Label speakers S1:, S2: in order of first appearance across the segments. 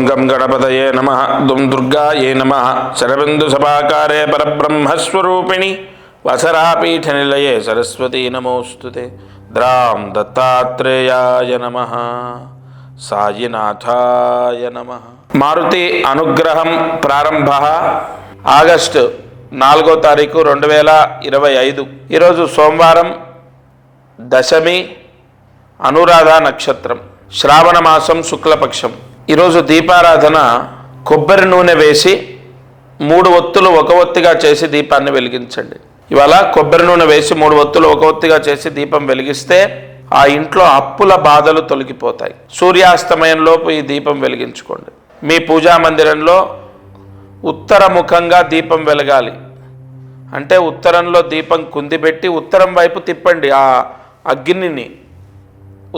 S1: గం గణపతయే నమః దుం దుర్గాయే నమః శరబిందు సభాకారే పరబ్రహ్మస్వరూపిణి వసరాపీఠ నిలయే సరస్వతీ నమోస్తుతే ద్రాం దత్తాత్రేయాయ నమః సాయినాథాయ నమః. మారుతి అనుగ్రహం ప్రారంభ ఆగస్టు 4వ తారీఖు 2025. ఈరోజు సోమవారం, దశమి, అనురాధ నక్షత్రం, శ్రావణ మాసం, శుక్లపక్షం. ఈరోజు దీపారాధన కొబ్బరి నూనె వేసి 3 ఒత్తులు ఒక ఒత్తిగా చేసి దీపాన్ని వెలిగించండి. ఇవాళ కొబ్బరి నూనె వేసి 3 ఒత్తులు ఒక ఒత్తిగా చేసి దీపం వెలిగిస్తే ఆ ఇంట్లో అప్పుల బాధలు తొలగిపోతాయి. సూర్యాస్తమయంలోపు ఈ దీపం వెలిగించుకోండి. మీ పూజా మందిరంలో ఉత్తరముఖంగా దీపం వెలగాలి. అంటే ఉత్తరంలో దీపం కుందిపెట్టి ఉత్తరం వైపు తిప్పండి. ఆ అగ్నిని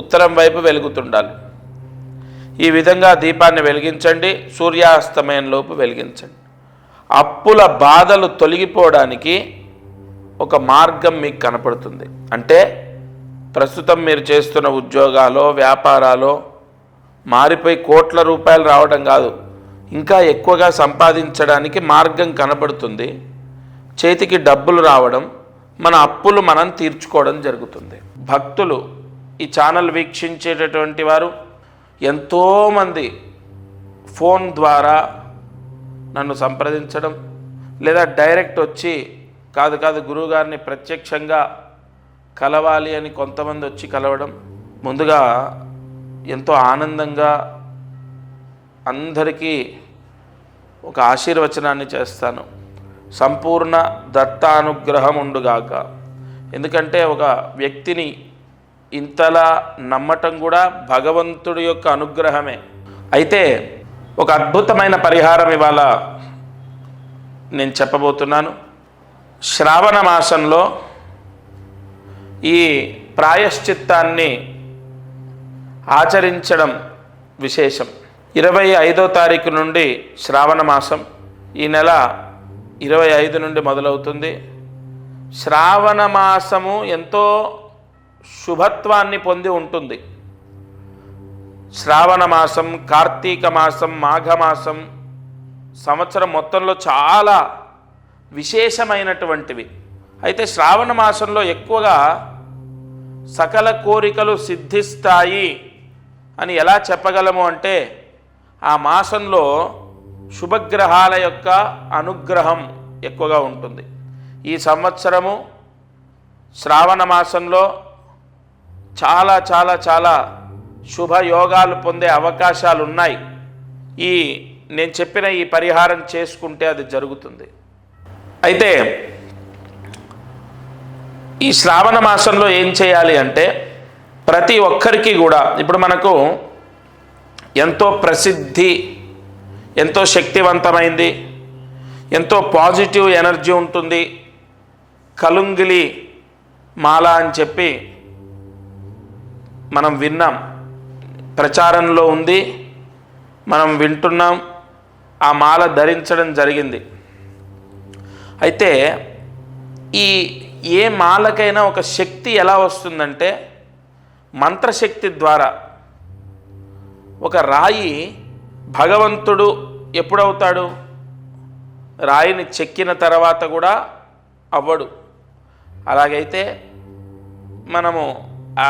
S1: ఉత్తరం వైపు వెలుగుతుండాలి. ఈ విధంగా దీపాన్ని వెలిగించండి. సూర్యాస్తమయంలోపు వెలిగించండి. అప్పుల బాధలు తొలగిపోవడానికి ఒక మార్గం మీకు కనపడుతుంది. అంటే ప్రస్తుతం మీరు చేస్తున్న ఉద్యోగాలో, వ్యాపారాలో మారిపోయి కోట్ల రూపాయలు రావడం కాదు, ఇంకా ఎక్కువగా సంపాదించడానికి మార్గం కనపడుతుంది. చేతికి డబ్బులు రావడం, మన అప్పులు మనం తీర్చుకోవడం జరుగుతుంది. భక్తులు, ఈ ఛానల్ వీక్షించేటటువంటి వారు ఎంతోమంది ఫోన్ ద్వారా నన్ను సంప్రదించడం, లేదా డైరెక్ట్ వచ్చి కాదు గురువుగారిని ప్రత్యక్షంగా కలవాలి అని కొంతమంది వచ్చి కలవడం, ముందుగా ఎంతో ఆనందంగా అందరికీ ఒక ఆశీర్వచనాన్ని చేస్తాను. సంపూర్ణ దత్తానుగ్రహం ఉండుగాక. ఎందుకంటే ఒక వ్యక్తిని ఇంతలా నమ్మటం కూడా భగవంతుడి యొక్క అనుగ్రహమే. అయితే ఒక అద్భుతమైన పరిహారం ఇవాళ నేను చెప్పబోతున్నాను. శ్రావణ మాసంలో ఈ ప్రాయశ్చిత్తాన్ని ఆచరించడం విశేషం. 25వ తారీఖు నుండి శ్రావణ మాసం, ఈ నెల 25 నుండి మొదలవుతుంది. శ్రావణ మాసము ఎంతో శుభత్వాన్ని పొంది ఉంటుంది. శ్రావణ మాసం, కార్తీక మాసం, మాఘమాసం సంవత్సరం మొత్తంలో చాలా విశేషమైనటువంటివి. అయితే శ్రావణ మాసంలో ఎక్కువగా సకల కోరికలు సిద్ధిస్తాయి అని ఎలా చెప్పగలము అంటే, ఆ మాసంలో శుభగ్రహాల యొక్క అనుగ్రహం ఎక్కువగా ఉంటుంది. ఈ సంవత్సరము శ్రావణ మాసంలో చాలా చాలా చాలా శుభయోగాలు పొందే అవకాశాలు ఉన్నాయి. నేను చెప్పిన ఈ పరిహారం చేసుకుంటే అది జరుగుతుంది. అయితే ఈ శ్రావణ మాసంలో ఏం చేయాలి అంటే, ప్రతి ఒక్కరికి కూడా ఇప్పుడు మనకు ఎంతో ప్రసిద్ధి, ఎంతో శక్తివంతమైంది, ఎంతో పాజిటివ్ ఎనర్జీ ఉంటుంది కలుంగిలి మాల అని చెప్పి మనం విన్నాం, ప్రచారంలో ఉంది, మనం వింటున్నాం, ఆ మాల ధరించడం జరిగింది. అయితే ఏ మాలకైనా ఒక శక్తి ఎలా వస్తుందంటే, మంత్రశక్తి ద్వారా. ఒక రాయి భగవంతుడు ఎప్పుడవుతాడు? రాయిని చెక్కిన తర్వాత కూడా అవ్వడు. అలాగైతే మనము ఆ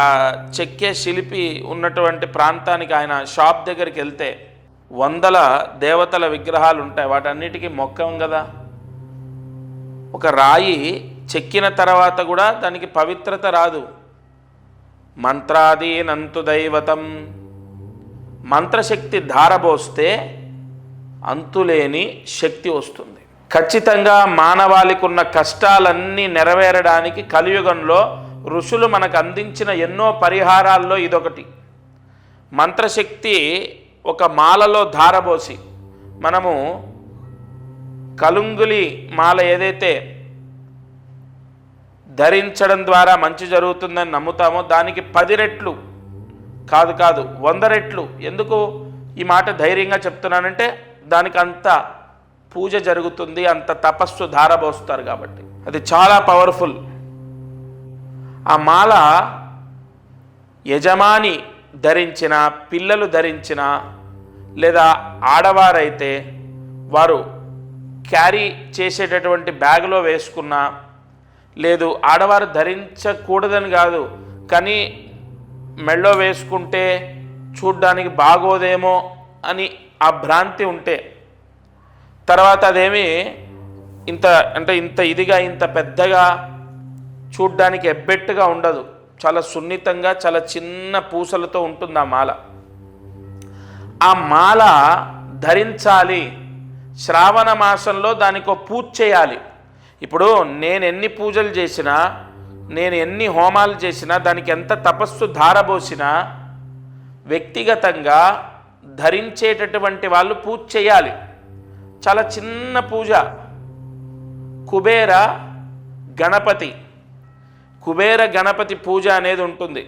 S1: చెక్కే శిల్పి ఉన్నటువంటి ప్రాంతానికి, ఆయన షాప్ దగ్గరికి వెళ్తే 100 దేవతల విగ్రహాలు ఉంటాయి, వాటన్నిటికీ మొక్కం కదా. ఒక రాయి చెక్కిన తర్వాత కూడా దానికి పవిత్రత రాదు. మంత్రాదీనంతు దైవతం, మంత్రశక్తి ధారబోస్తే అంతులేని శక్తి వస్తుంది. ఖచ్చితంగా మానవాళికి ఉన్న కష్టాలన్నీ నెరవేరడానికి కలియుగంలో ఋషులు మనకు అందించిన ఎన్నో పరిహారాల్లో ఇదొకటి. మంత్రశక్తి ఒక మాలలో ధారబోసి, మనము కలుంగులి మాల ఏదైతే ధరించడం ద్వారా మంచి జరుగుతుందని నమ్ముతామో, దానికి 10 రెట్లు కాదు 100 రెట్లు. ఎందుకు ఈ మాట ధైర్యంగా చెప్తున్నానంటే, దానికి అంత పూజ జరుగుతుంది, అంత తపస్సు ధారబోస్తారు కాబట్టి. అది చాలా పవర్ఫుల్. ఆ మాల యజమాని ధరించిన, పిల్లలు ధరించిన, లేదా ఆడవారైతే వారు క్యారీ చేసేటటువంటి బ్యాగులో వేసుకున్నా, లేదు ఆడవారు ధరించకూడదని కాదు కానీ మెళ్ళో వేసుకుంటే చూడ్డానికి బాగోదేమో అని ఆ భ్రాంతి ఉంటే, తర్వాత అదేమి ఇంత ఇదిగా ఇంత పెద్దగా చూడ్డానికి ఎబ్బెట్టుగా ఉండదు, చాలా సున్నితంగా చాలా చిన్న పూసలతో ఉంటుంది ఆ మాల. ఆ మాల ధరించాలి. శ్రావణ మాసంలో దానికి పూజ చేయాలి. ఇప్పుడు నేను ఎన్ని పూజలు చేసినా, నేను ఎన్ని హోమాలు చేసినా, దానికి ఎంత తపస్సు ధారబోసినా వ్యక్తిగతంగా ధరించేటటువంటి వాళ్ళు పూజ చేయాలి. చాలా చిన్న పూజ. కుబేర గణపతి పూజ అనేది ఉంటుంది.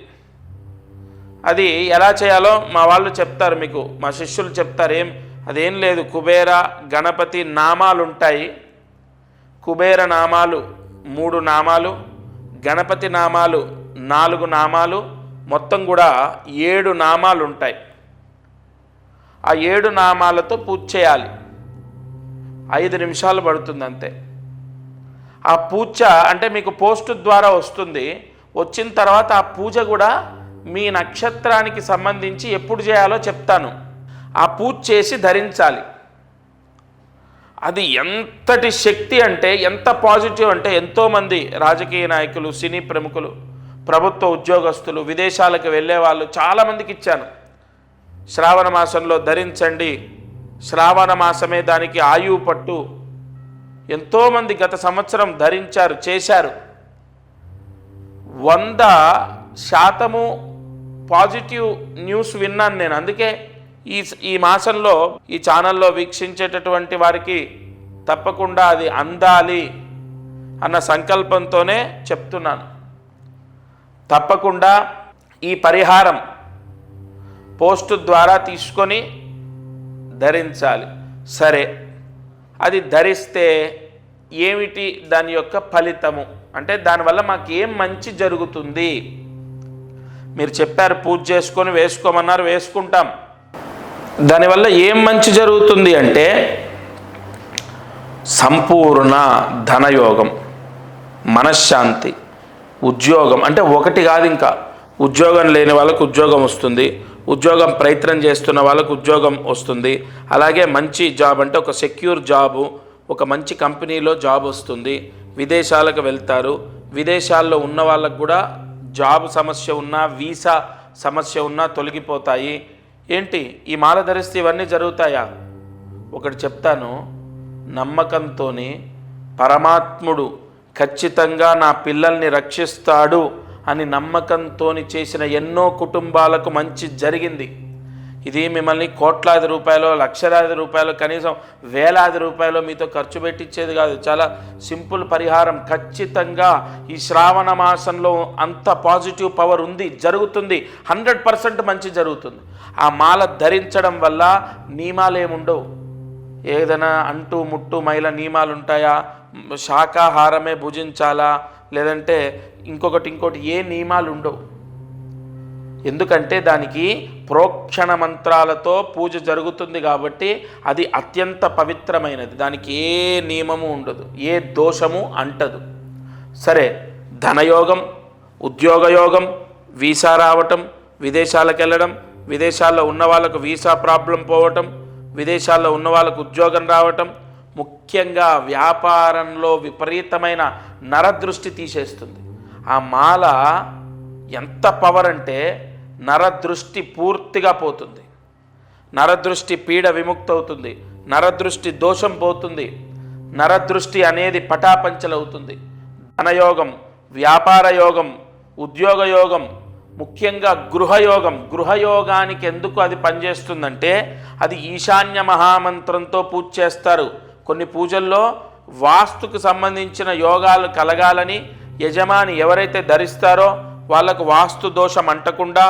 S1: అది ఎలా చేయాలో మా వాళ్ళు చెప్తారు, మీకు మా శిష్యులు చెప్తారు. అదేం లేదు, కుబేర గణపతి నామాలు ఉంటాయి. కుబేర నామాలు 3 నామాలు, గణపతి నామాలు 4 నామాలు, మొత్తం కూడా 7 నామాలు ఉంటాయి. ఆ 7 నామాలతో పూజ చేయాలి. 5 నిమిషాలు పడుతుంది అంతే. ఆ పూజ అంటే మీకు పోస్ట్ ద్వారా వస్తుంది. వచ్చిన తర్వాత ఆ పూజ కూడా మీ నక్షత్రానికి సంబంధించి ఎప్పుడు చేయాలో చెప్తాను. ఆ పూజ చేసి ధరించాలి. అది ఎంతటి శక్తి అంటే, ఎంత పాజిటివ్ అంటే, ఎంతోమంది రాజకీయ నాయకులు, సినీ ప్రముఖులు, ప్రభుత్వ ఉద్యోగస్తులు, విదేశాలకు వెళ్ళే వాళ్ళు చాలామందికి ఇచ్చాను. శ్రావణ మాసంలో ధరించండి, శ్రావణ మాసమే దానికి ఆయువు పట్టు. ఎంతోమంది గత సంవత్సరం ధరించారు, చేశారు. 100% పాజిటివ్ న్యూస్ విన్నాను నేను. అందుకే ఈ మాసంలో ఈ ఛానల్లో వీక్షించేటటువంటి వారికి తప్పకుండా అది అందాలి అన్న సంకల్పంతోనే చెప్తున్నాను. తప్పకుండా ఈ పరిహారం పోస్టు ద్వారా తీసుకొని ధరించాలి. సరే, అది ధరిస్తే ఏమిటి దాని యొక్క ఫలితము అంటే, దానివల్ల మాకు ఏం మంచి జరుగుతుంది? మీరు చెప్పారు పూజ చేసుకొని వేసుకోమన్నారు, వేసుకుంటాం. దానివల్ల ఏం మంచి జరుగుతుంది అంటే, సంపూర్ణ ధనయోగం, మనశ్శాంతి, ఉద్యోగం. అంటే ఒకటి కాదు, ఇంకా ఉద్యోగం లేని వాళ్ళకు ఉద్యోగం వస్తుంది, ఉద్యోగం ప్రయత్నం చేస్తున్న వాళ్ళకు ఉద్యోగం వస్తుంది. అలాగే మంచి జాబ్ అంటే ఒక సెక్యూర్ జాబు, ఒక మంచి కంపెనీలో జాబ్ వస్తుంది. విదేశాలకు వెళ్తారు. విదేశాల్లో ఉన్న వాళ్ళకు కూడా జాబ్ సమస్య ఉన్నా, వీసా సమస్య ఉన్నా తొలగిపోతాయి. ఏంటి ఈ మాల ధరిస్తే ఇవన్నీ జరుగుతాయా? ఒకటి చెప్తాను, నమ్మకంతో పరమాత్ముడు ఖచ్చితంగా నా పిల్లల్ని రక్షిస్తాడు అని నమ్మకంతో చేసిన ఎన్నో కుటుంబాలకు మంచి జరిగింది. ఇది మిమ్మల్ని కోట్లాది రూపాయలు, లక్షలాది రూపాయలు, కనీసం వేలాది రూపాయలు మీతో ఖర్చు పెట్టించేది కాదు. చాలా సింపుల్ పరిహారం. ఖచ్చితంగా ఈ శ్రావణ మాసంలో అంత పాజిటివ్ పవర్ ఉంది, జరుగుతుంది. 100% మంచి జరుగుతుంది. ఆ మాల ధరించడం వల్ల నియమాలు ఏముండవు. ఏదైనా అంటూ ముట్టు మైల నియమాలు ఉంటాయా? శాకాహారమే భుజించాలా, లేదంటే ఇంకోటి ఏ నియమాలు ఉండవు. ఎందుకంటే దానికి ప్రోక్షణ మంత్రాలతో పూజ జరుగుతుంది కాబట్టి అది అత్యంత పవిత్రమైనది. దానికి ఏ నియమము ఉండదు, ఏ దోషము అంటదు. సరే, ధనయోగం, ఉద్యోగయోగం, వీసా రావటం, విదేశాలకు వెళ్ళడం, విదేశాల్లో ఉన్న వాళ్ళకు వీసా ప్రాబ్లం పోవటం, విదేశాల్లో ఉన్న వాళ్ళకు ఉద్యోగం రావటం, ముఖ్యంగా వ్యాపారంలో విపరీతమైన నరదృష్టి తీసేస్తుంది. ఆ మాల ఎంత పవర్ అంటే, నరదృష్టి పూర్తిగా పోతుంది. నరదృష్టి పీడ విముక్తవుతుంది. నరదృష్టి దోషం పోతుంది. నరదృష్టి అనేది పటాపంచలవుతుంది. ధనయోగం, వ్యాపార యోగం, ఉద్యోగ యోగం, ముఖ్యంగా గృహయోగం. గృహయోగానికి ఎందుకు అది పనిచేస్తుందంటే, అది ఈశాన్య మహామంత్రంతో పూజ చేస్తారు. కొన్ని పూజల్లో వాస్తుకు సంబంధించిన యోగాలు కలగాలని యజమాని ఎవరైతే ధరిస్తారో వాళ్ళకు వాస్తు దోషం అంటకుండా,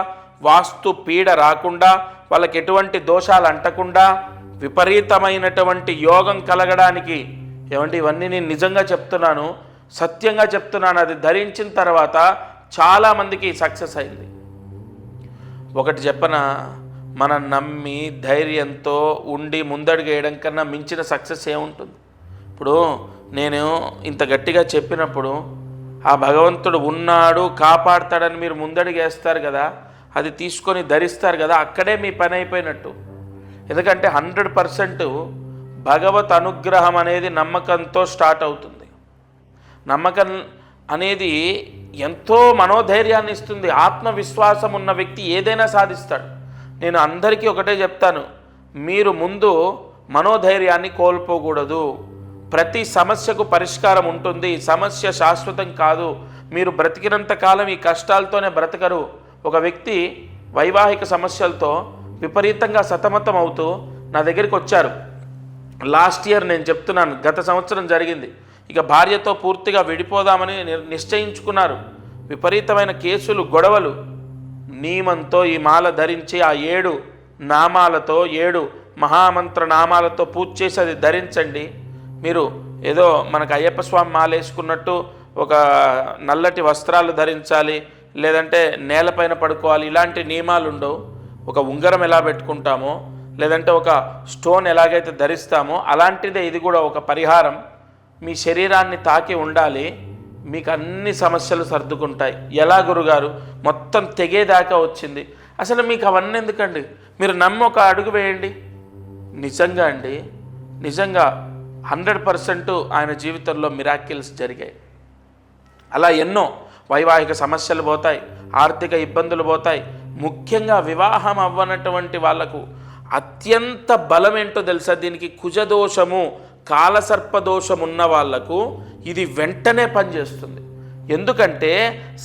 S1: వాస్తు పీడ రాకుండా, వాళ్ళకి ఎటువంటి దోషాలు అంటకుండా విపరీతమైనటువంటి యోగం కలగడానికి, ఏమంటే ఇవన్నీ నేను నిజంగా చెప్తున్నాను, సత్యంగా చెప్తున్నాను. అది ధరించిన తర్వాత చాలామందికి సక్సెస్ అయింది. ఒకటి చెప్పన, మనం నమ్మి ధైర్యంతో ఉండి ముందడుగు వేయడం కన్నా మించిన సక్సెస్ ఏముంటుంది? ఇప్పుడు నేను ఇంత గట్టిగా చెప్పినప్పుడు ఆ భగవంతుడు ఉన్నాడు కాపాడుతాడని మీరు ముందడుగు వేస్తారు కదా, అది తీసుకొని ధరిస్తారు కదా, అక్కడే మీ పని అయిపోయినట్టు. ఎందుకంటే 100% భగవత్ అనుగ్రహం అనేది నమ్మకంతో స్టార్ట్ అవుతుంది. నమ్మకం అనేది ఎంతో మనోధైర్యాన్ని ఇస్తుంది. ఆత్మవిశ్వాసం ఉన్న వ్యక్తి ఏదైనా సాధిస్తాడు. నేను అందరికీ ఒకటే చెప్తాను, మీరు ముందు మనోధైర్యాన్ని కోల్పోకూడదు. ప్రతి సమస్యకు పరిష్కారం ఉంటుంది. సమస్య శాశ్వతం కాదు. మీరు బ్రతికినంత కాలం ఈ కష్టాలతోనే బ్రతకరు. ఒక వ్యక్తి వైవాహిక సమస్యలతో విపరీతంగా సతమతం అవుతూ నా దగ్గరికి వచ్చారు. లాస్ట్ ఇయర్ నేను చెప్తున్నాను, గత సంవత్సరం జరిగింది. ఇక భార్యతో పూర్తిగా విడిపోదామని నిశ్చయించుకున్నారు. విపరీతమైన కేసులు, గొడవలు. నియమంతో ఈ మాల ధరించి ఆ 7 నామాలతో 7 మహామంత్ర నామాలతో పూజ చేసి అది ధరించండి. మీరు ఏదో మనకు అయ్యప్ప స్వామి మాల వేసుకున్నట్టు ఒక నల్లటి వస్త్రాలు ధరించాలి, లేదంటే నేలపైన పడుకోవాలి, ఇలాంటి నియమాలు ఉండవు. ఒక ఉంగరం ఎలా పెట్టుకుంటామో, లేదంటే ఒక స్టోన్ ఎలాగైతే ధరిస్తామో అలాంటిదే ఇది కూడా ఒక పరిహారం. మీ శరీరాన్ని తాకి ఉండాలి, మీకు అన్ని సమస్యలు సర్దుకుంటాయి. ఎలా గురుగారు, మొత్తం తెగేదాకా వచ్చింది. అసలు మీకు అవన్నీ ఎందుకండి? మీరు నమ్మి ఒక అడుగు వేయండి. నిజంగా అండి, నిజంగా 100% ఆయన జీవితంలో మిరాకిల్స్ జరిగాయి. అలా ఎన్నో వైవాహిక సమస్యలు పోతాయి, ఆర్థిక ఇబ్బందులు పోతాయి. ముఖ్యంగా వివాహం అవ్వనటువంటి వాళ్లకు అత్యంత బలం ఏంటో తెలుసా? దీనికి కుజదోషము, కాలసర్పదోషం ఉన్న వాళ్లకు ఇది వెంటనే పనిచేస్తుంది. ఎందుకంటే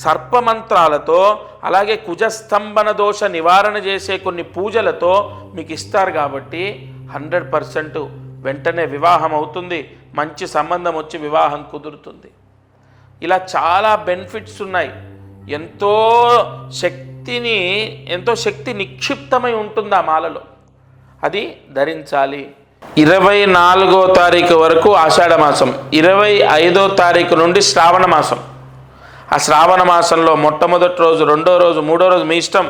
S1: సర్పమంత్రాలతో, అలాగే కుజస్తంభన దోష నివారణ చేసే కొన్ని పూజలతో మీకు ఇస్తారు. కాబట్టి 100% వెంటనే వివాహం అవుతుంది. మంచి సంబంధం వచ్చి వివాహం కుదురుతుంది. ఇలా చాలా బెనిఫిట్స్ ఉన్నాయి. ఎంతో శక్తి నిక్షిప్తమై ఉంటుంది ఆ మాలలో. అది ధరించాలి. 24వ తారీఖు వరకు ఆషాఢ మాసం, 25వ తారీఖు నుండి శ్రావణ మాసం. ఆ శ్రావణ మాసంలో మొట్టమొదటి రోజు, రెండో రోజు, మూడో రోజు మీ ఇష్టం.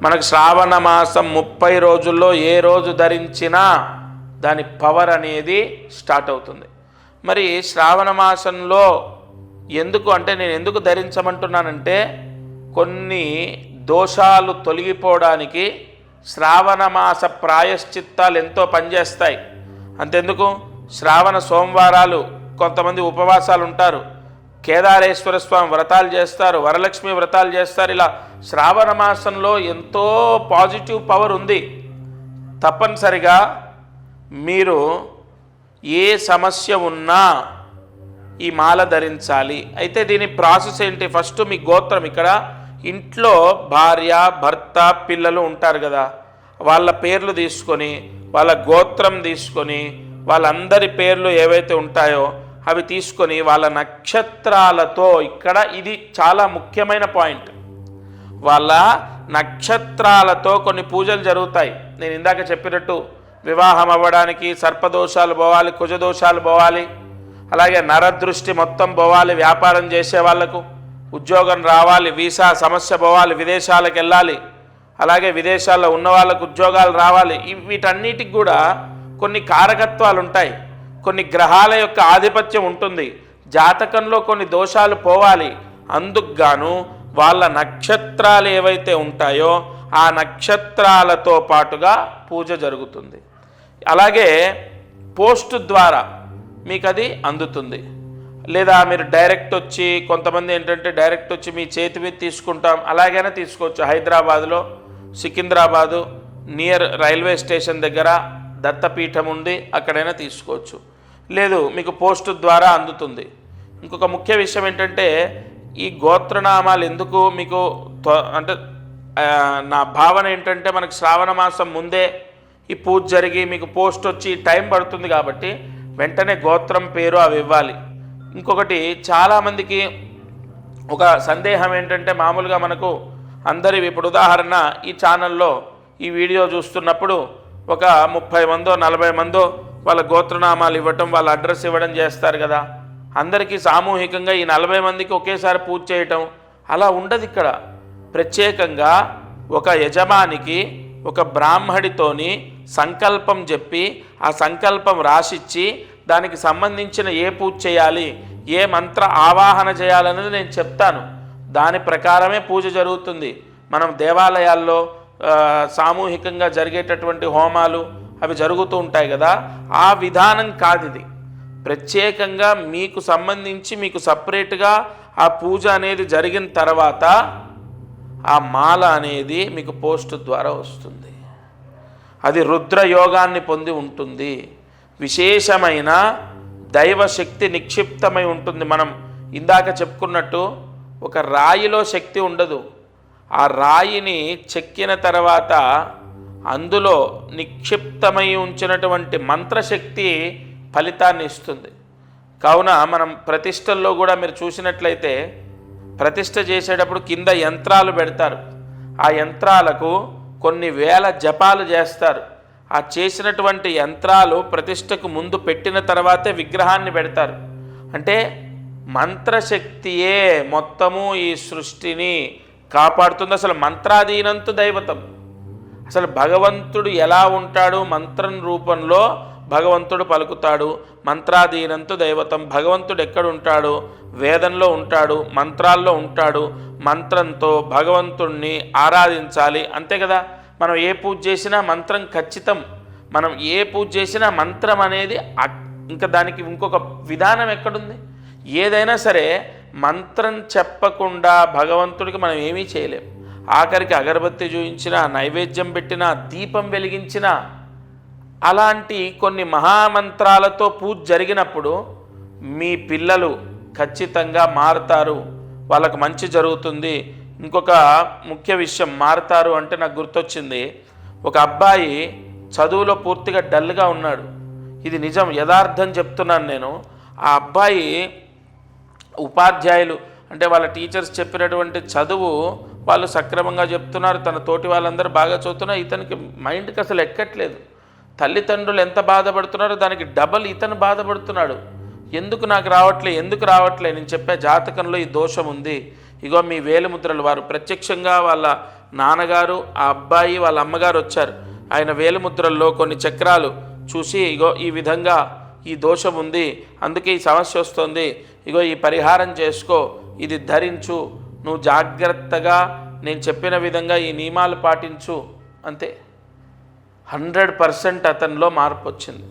S1: మనకు శ్రావణ మాసం 30 రోజుల్లో ఏ రోజు ధరించినా దాని పవర్ అనేది స్టార్ట్ అవుతుంది. మరి శ్రావణ మాసంలో ఎందుకు అంటే, నేను ఎందుకు ధరించమంటున్నానంటే, కొన్ని దోషాలు తొలగిపోవడానికి శ్రావణ మాస ప్రాయశ్చిత్తాలు ఎంతో పనిచేస్తాయి. అంతెందుకు, శ్రావణ సోమవారాలు కొంతమంది ఉపవాసాలు ఉంటారు, కేదారేశ్వర స్వామి వ్రతాలు చేస్తారు, వరలక్ష్మి వ్రతాలు చేస్తారు. ఇలా శ్రావణ మాసంలో ఎంతో పాజిటివ్ పవర్ ఉంది. తప్పనిసరిగా మీరు ఏ సమస్య ఉన్నా ఈ మాల ధరించాలి. అయితే దీని ప్రాసెస్ ఏంటి? ఫస్ట్ మీ గోత్రం, ఇక్కడ ఇంట్లో భార్య, భర్త, పిల్లలు ఉంటారు కదా, వాళ్ళ పేర్లు తీసుకొని, వాళ్ళ గోత్రం తీసుకొని, వాళ్ళందరి పేర్లు ఏవైతే ఉంటాయో అవి తీసుకొని వాళ్ళ నక్షత్రాలతో, ఇక్కడ ఇది చాలా ముఖ్యమైన పాయింట్, వాళ్ళ నక్షత్రాలతో కొన్ని పూజలు జరుగుతాయి. నేను ఇందాక చెప్పినట్టు వివాహం అవ్వడానికి సర్పదోషాలు పోవాలి, కుజదోషాలు పోవాలి, అలాగే నరదృష్టి మొత్తం పోవాలి, వ్యాపారం చేసే వాళ్లకు ఉద్యోగం రావాలి, వీసా సమస్య పోవాలి, విదేశాలకు వెళ్ళాలి, అలాగే విదేశాల్లో ఉన్న వాళ్ళకు ఉద్యోగాలు రావాలి. వీటన్నిటికి కూడా కొన్ని కారకత్వాలు ఉంటాయి, కొన్ని గ్రహాల యొక్క ఆధిపత్యం ఉంటుంది. జాతకంలో కొన్ని దోషాలు పోవాలి. అందుకు గాను వాళ్ళ నక్షత్రాలు ఏవైతే ఉంటాయో ఆ నక్షత్రాలతో పాటుగా పూజ జరుగుతుంది. అలాగే పోస్ట్ ద్వారా మీకు అది అందుతుంది. లేదా మీరు డైరెక్ట్ వచ్చి, కొంతమంది ఏంటంటే డైరెక్ట్ వచ్చి మీ చేతి మీద తీసుకుంటాం, అలాగైనా తీసుకోవచ్చు. హైదరాబాద్లో సికింద్రాబాదు నియర్ రైల్వే స్టేషన్ దగ్గర దత్తపీఠం ఉంది, అక్కడైనా తీసుకోవచ్చు. లేదు మీకు పోస్ట్ ద్వారా అందుతుంది. ఇంకొక ముఖ్య విషయం ఏంటంటే, ఈ గోత్రనామాలు ఎందుకు మీకు అంటే నా భావన ఏంటంటే, మనకు శ్రావణ మాసం ముందే ఈ పూజ జరిగి మీకు పోస్ట్ వచ్చి టైం పడుతుంది కాబట్టి వెంటనే గోత్రం, పేరు అవి ఇవ్వాలి. ఇంకొకటి, చాలామందికి ఒక సందేహం ఏంటంటే, మామూలుగా మనకు అందరి, ఇప్పుడు ఉదాహరణ ఈ ఛానల్లో ఈ వీడియో చూస్తున్నప్పుడు ఒక 30 మందో 40 మందో వాళ్ళ గోత్రనామాలు ఇవ్వటం, వాళ్ళ అడ్రస్ ఇవ్వడం చేస్తారు కదా. అందరికీ సామూహికంగా ఈ 40 మందికి ఒకేసారి పూజ చేయటం అలా ఉండదు. ఇక్కడ ప్రత్యేకంగా ఒక యజమానికి ఒక బ్రాహ్మడితోని సంకల్పం చెప్పి ఆ సంకల్పం రాసిచ్చి దానికి సంబంధించిన ఏ పూజ చేయాలి, ఏ మంత్ర ఆవాహన చేయాలనేది నేను చెప్తాను. దాని ప్రకారమే పూజ జరుగుతుంది. మనం దేవాలయాల్లో సామూహికంగా జరిగేటటువంటి హోమాలు అవి జరుగుతూ ఉంటాయి కదా, ఆ విధానం కాదు ఇది. ప్రత్యేకంగా మీకు సంబంధించి మీకు సపరేట్గా ఆ పూజ అనేది జరిగిన తర్వాత ఆ మాల అనేది మీకు పోస్ట్ ద్వారా వస్తుంది. అది రుద్రయోగాన్ని పొంది ఉంటుంది. విశేషమైన దైవశక్తి నిక్షిప్తమై ఉంటుంది. మనం ఇందాక చెప్పుకున్నట్టు ఒక రాయిలో శక్తి ఉండదు. ఆ రాయిని చెక్కిన తర్వాత అందులో నిక్షిప్తమై ఉంచినటువంటి మంత్రశక్తి ఫలితాన్ని ఇస్తుంది. కావున మనం ప్రతిష్టల్లో కూడా మీరు చూసినట్లయితే ప్రతిష్ట చేసేటప్పుడు కింద యంత్రాలు పెడతారు. ఆ యంత్రాలకు కొన్ని వేల జపాలు చేస్తారు. ఆ చేసినటువంటి యంత్రాలు ప్రతిష్టకు ముందు పెట్టిన తర్వాతే విగ్రహాన్ని పెడతారు. అంటే మంత్రశక్తియే మొత్తము ఈ సృష్టిని కాపాడుతుంది. అసలు మంత్రాధీనంతు దైవతం. అసలు భగవంతుడు ఎలా ఉంటాడు? మంత్రం రూపంలో భగవంతుడు పలుకుతాడు. మంత్రాధీనంతు దైవతం. భగవంతుడు ఎక్కడుంటాడు? వేదంలో ఉంటాడు, మంత్రాల్లో ఉంటాడు. మంత్రంతో భగవంతుణ్ణి ఆరాధించాలి, అంతే కదా. మనం ఏ పూజ చేసినా మంత్రం ఖచ్చితం. మనం ఏ పూజ చేసినా మంత్రం అనేది ఇంకా దానికి ఇంకొక విధానం ఎక్కడుంది? ఏదైనా సరే మంత్రం చెప్పకుండా భగవంతుడికి మనం ఏమీ చేయలేం. ఆఖరికి అగరబత్తి చూయించినా, నైవేద్యం పెట్టినా, దీపం వెలిగించినా, అలాంటి కొన్ని మహామంత్రాలతో పూజ జరిగినప్పుడు మీ పిల్లలు ఖచ్చితంగా మారుతారు, వాళ్ళకు మంచి జరుగుతుంది. ఇంకొక ముఖ్య విషయం, మారుతారు అంటే నాకు గుర్తొచ్చింది. ఒక అబ్బాయి చదువులో పూర్తిగా డల్గా ఉన్నాడు. ఇది నిజం, యథార్థం చెప్తున్నాను నేను. ఆ అబ్బాయి ఉపాధ్యాయులు అంటే వాళ్ళ టీచర్స్ చెప్పినటువంటి చదువు వాళ్ళు సక్రమంగా చెప్తున్నారు, తన తోటి వాళ్ళందరూ బాగా చదువుతున్నారు. ఇతనికి మైండ్కి అసలు ఎక్కట్లేదు. తల్లిదండ్రులు ఎంత బాధపడుతున్నారో దానికి డబల్ ఇతను బాధపడుతున్నాడు. ఎందుకు నాకు రావట్లే, ఎందుకు రావట్లే? నేను చెప్పే జాతకంలో ఈ దోషం ఉంది. ఇగో మీ వేలిముద్రలు. వారు ప్రత్యక్షంగా వాళ్ళ నాన్నగారు, ఆ అబ్బాయి, వాళ్ళ అమ్మగారు వచ్చారు. ఆయన వేలిముద్రల్లో కొన్ని చక్రాలు చూసి, ఇగో ఈ విధంగా ఈ దోషం ఉంది, అందుకే ఈ సమస్య వస్తుంది, ఇగో ఈ పరిహారం చేసుకో, ఇది ధరించు, నువ్వు జాగ్రత్తగా నేను చెప్పిన విధంగా ఈ నియమాలు పాటించు, అంతే. 100% అతనిలో మార్పు వచ్చింది.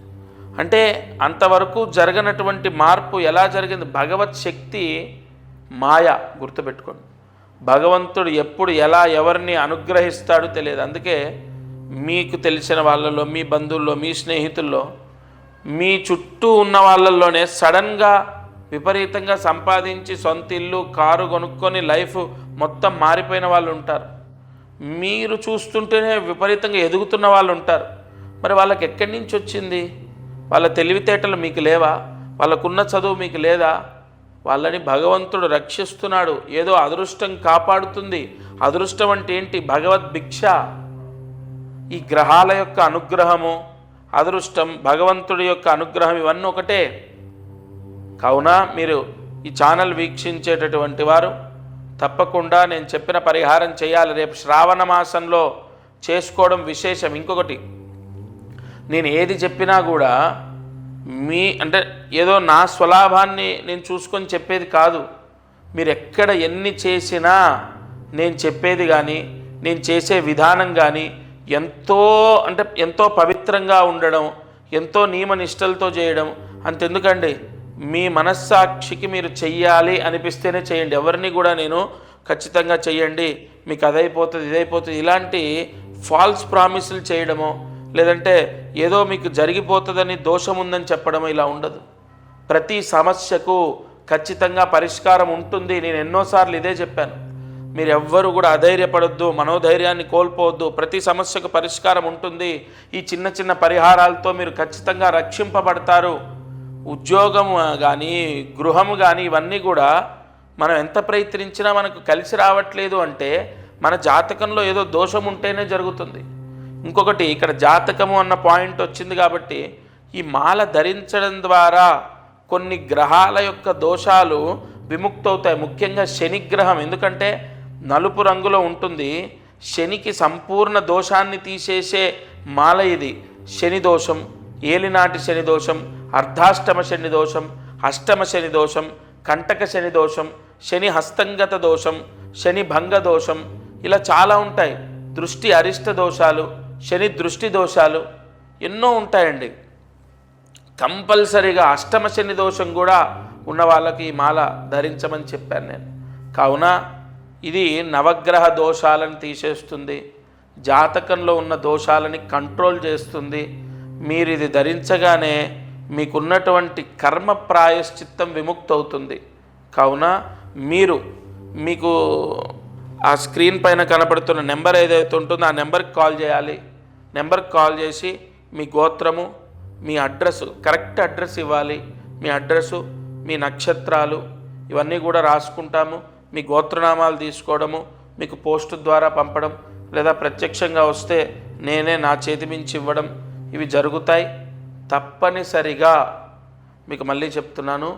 S1: అంటే అంతవరకు జరగనటువంటి మార్పు ఎలా జరిగింది? భగవత్ శక్తి మాయ, గుర్తుపెట్టుకోండి. భగవంతుడు ఎప్పుడు ఎలా ఎవరిని అనుగ్రహిస్తాడో తెలియదు. అందుకే మీకు తెలిసిన వాళ్ళలో, మీ బంధువుల్లో, మీ స్నేహితుల్లో, మీ చుట్టూ ఉన్న వాళ్ళల్లోనే సడన్గా విపరీతంగా సంపాదించి సొంత ఇల్లు, కారు కొనుక్కొని లైఫ్ మొత్తం మారిపోయిన వాళ్ళు ఉంటారు. మీరు చూస్తుంటేనే విపరీతంగా ఎదుగుతున్న వాళ్ళు ఉంటారు. మరి వాళ్ళకి ఎక్కడి నుంచి వచ్చింది? వాళ్ళ తెలివితేటలు మీకు లేవా? వాళ్ళకున్న చదువు మీకు లేదా? వాళ్ళని భగవంతుడు రక్షిస్తున్నాడు. ఏదో అదృష్టం కాపాడుతుంది. అదృష్టం అంటే ఏంటి? భగవద్భిక్ష. ఈ గ్రహాల యొక్క అనుగ్రహము, అదృష్టం, భగవంతుడి యొక్క అనుగ్రహం ఇవన్నీ ఒకటే. కావున మీరు ఈ ఛానల్ వీక్షించేటటువంటి వారు తప్పకుండా నేను చెప్పిన పరిహారం చేయాలి. రేపు శ్రావణ మాసంలో చేసుకోవడం విశేషం. ఇంకొకటి, నేను ఏది చెప్పినా కూడా అంటే ఏదో నా స్వలాభాన్ని నేను చూసుకొని చెప్పేది కాదు. మీరు ఎక్కడ ఎన్ని చేసినా నేను చెప్పేది కానీ, నేను చేసే విధానం కానీ ఎంతో పవిత్రంగా ఉండడం, ఎంతో నియమనిష్టలతో చేయడం. అంతెందుకండి, మీ మనస్సాక్షికి మీరు చెయ్యాలి అనిపిస్తేనే చేయండి. ఎవరిని కూడా నేను ఖచ్చితంగా చెయ్యండి, మీకు అదైపోతుంది, ఇదైపోతుంది, ఇలాంటి ఫాల్స్ ప్రామిసులు చేయడమో, లేదంటే ఏదో మీకు జరిగిపోతుందని, దోషం ఉందని చెప్పడమో ఇలా ఉండదు. ప్రతి సమస్యకు ఖచ్చితంగా పరిష్కారం ఉంటుంది. నేను ఎన్నోసార్లు ఇదే చెప్పాను. మీరు ఎవ్వరు కూడా అధైర్యపడొద్దు, మనోధైర్యాన్ని కోల్పోవద్దు. ప్రతి సమస్యకు పరిష్కారం ఉంటుంది. ఈ చిన్న చిన్న పరిహారాలతో మీరు ఖచ్చితంగా రక్షింపబడతారు. ఉద్యోగం కానీ, గృహము కానీ, ఇవన్నీ కూడా మనం ఎంత ప్రయత్నించినా మనకు కలిసి రావట్లేదు అంటే మన జాతకంలో ఏదో దోషం ఉంటేనే జరుగుతుంది. ఇంకొకటి, ఇక్కడ జాతకము అన్న పాయింట్ వచ్చింది కాబట్టి ఈ మాల ధరించడం ద్వారా కొన్ని గ్రహాల యొక్క దోషాలు విముక్తవుతాయి. ముఖ్యంగా శనిగ్రహం, ఎందుకంటే నలుపు రంగులో ఉంటుంది. శనికి సంపూర్ణ దోషాన్ని తీసేసే మాల ఇది. శని దోషం, ఏలినాటి శని దోషం, అర్ధాష్టమ శని దోషం, అష్టమ శని దోషం, కంటక శని దోషం, శని హస్తంగత దోషం, శని భంగ దోషం, ఇలా చాలా ఉంటాయి. దృష్టి అరిష్ట దోషాలు, శని దృష్టి దోషాలు ఎన్నో ఉంటాయండి. కంపల్సరీగా అష్టమ శని దోషం కూడా ఉన్న వాళ్ళకి ఈ మాల ధరించమని చెప్పాను నేను. కావున ఇది నవగ్రహ దోషాలను తీసేస్తుంది, జాతకంలో ఉన్న దోషాలని కంట్రోల్ చేస్తుంది. మీరు ఇది ధరించగానే మీకున్నటువంటి కర్మ ప్రాయశ్చిత్తం విముక్తి అవుతుంది. కావున మీకు ఆ స్క్రీన్ పైన కనపడుతున్న నెంబర్ ఏదైతే ఉంటుందో ఆ నెంబర్కి కాల్ చేయాలి. నెంబర్కి కాల్ చేసి మీ గోత్రము, మీ అడ్రస్, కరెక్ట్ అడ్రస్ ఇవ్వాలి. మీ అడ్రస్సు, మీ నక్షత్రాలు ఇవన్నీ కూడా రాసుకుంటాము. మీ గోత్రనామాలు తీసుకోవడము, మీకు పోస్టు ద్వారా పంపడం, లేదా ప్రత్యక్షంగా వస్తే నేనే నా చేతి మించి ఇవ్వడం, ఇవి జరుగుతాయి. తప్పనిసరిగా మీకు మళ్ళీ చెప్తున్నాను,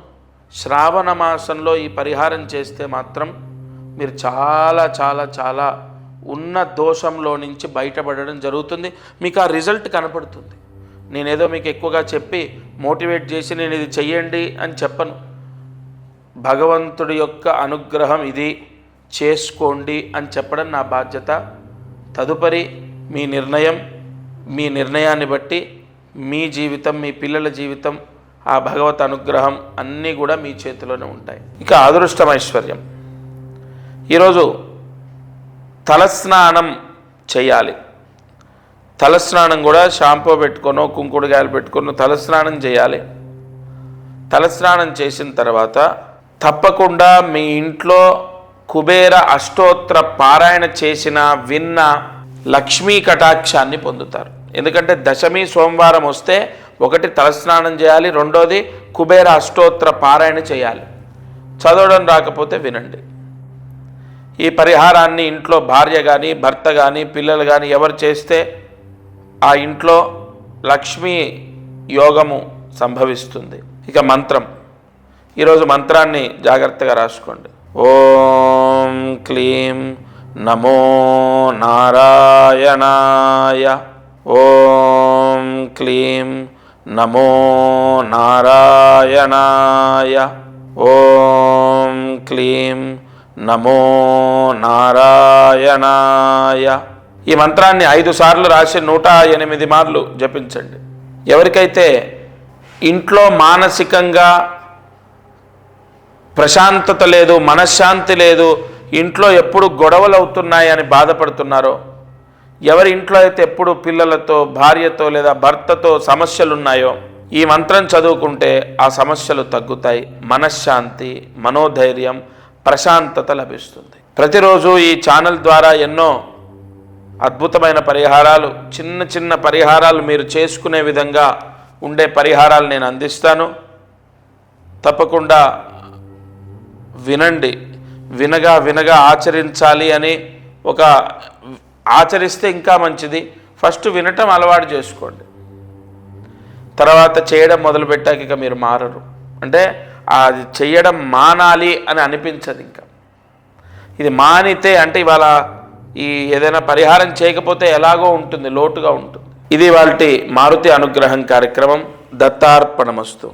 S1: శ్రావణ మాసంలో ఈ పరిహారం చేస్తే మాత్రం మీరు చాలా చాలా చాలా ఉన్న దోషంలో నుంచి బయటపడడం జరుగుతుంది. మీకు ఆ రిజల్ట్ కనపడుతుంది. నేనేదో మీకు ఎక్కువగా చెప్పి మోటివేట్ చేసి నేను ఇది చెయ్యండి అని చెప్పను. భగవంతుడి యొక్క అనుగ్రహం ఇది, చేసుకోండి అని చెప్పడం నా బాధ్యత. తదుపరి మీ నిర్ణయాన్ని బట్టి మీ జీవితం, మీ పిల్లల జీవితం, ఆ భగవత్ అనుగ్రహం అన్నీ కూడా మీ చేతిలోనే ఉంటాయి. ఇక అదృష్టం, ఐశ్వర్యం. ఈరోజు తలస్నానం చేయాలి. తలస్నానం కూడా షాంపూ పెట్టుకొనో కుంకుడుగాయలు పెట్టుకొనో తలస్నానం చేయాలి. తలస్నానం చేసిన తర్వాత తప్పకుండా మీ ఇంట్లో కుబేర అష్టోత్తర పారాయణ చేసిన, విన్న లక్ష్మీ కటాక్షాన్ని పొందుతారు. ఎందుకంటే దశమి సోమవారం వస్తే ఒకటి తలస్నానం చేయాలి, రెండోది కుబేర అష్టోత్తర పారాయణ చేయాలి. చదవడం రాకపోతే వినండి. ఈ పరిహారాన్ని ఇంట్లో భార్య కానీ, భర్త కానీ, పిల్లలు కానీ ఎవరు చేస్తే ఆ ఇంట్లో లక్ష్మీ యోగము సంభవిస్తుంది. ఇక మంత్రం, ఈరోజు మంత్రాన్ని జాగ్రత్తగా రాసుకోండి. ఓం క్లీం నమో నారాయణాయ. ఓం క్లీం నమో నారాయణాయ. ఓం క్లీం నమో నారాయణాయ. ఈ మంత్రాన్ని 5 సార్లు రాసి 108 మార్లు జపించండి. ఎవరికైతే ఇంట్లో మానసికంగా ప్రశాంతత లేదు, మనశ్శాంతి లేదు, ఇంట్లో ఎప్పుడు గొడవలు అవుతున్నాయని బాధపడుతున్నారో, ఎవరి ఇంట్లో అయితే ఎప్పుడు పిల్లలతో, భార్యతో లేదా భర్తతో సమస్యలు ఉన్నాయో, ఈ మంత్రం చదువుకుంటే ఆ సమస్యలు తగ్గుతాయి. మనశ్శాంతి, మనోధైర్యం, ప్రశాంతత లభిస్తుంది. ప్రతిరోజు ఈ ఛానల్ ద్వారా ఎన్నో అద్భుతమైన పరిహారాలు, చిన్న చిన్న పరిహారాలు మీరు చేసుకునే విధంగా ఉండే పరిహారాలు నేను అందిస్తాను. తప్పకుండా వినండి. వినగా ఆచరించాలి అని ఆచరిస్తే ఇంకా మంచిది. ఫస్ట్ వినటం అలవాటు చేసుకోండి. తర్వాత చేయడం మొదలుపెట్టాక ఇక మీరు మారరు. అంటే అది చేయడం మానాలి అని అనిపించదు. ఇంకా ఇది మానితే అంటే ఇవాళ ఏదైనా పరిహారం చేయకపోతే ఎలాగో ఉంటుంది, లోటుగా ఉంటుంది. ఇది వాటి మారుతి అనుగ్రహం కార్యక్రమం. దత్తార్పణమస్తు.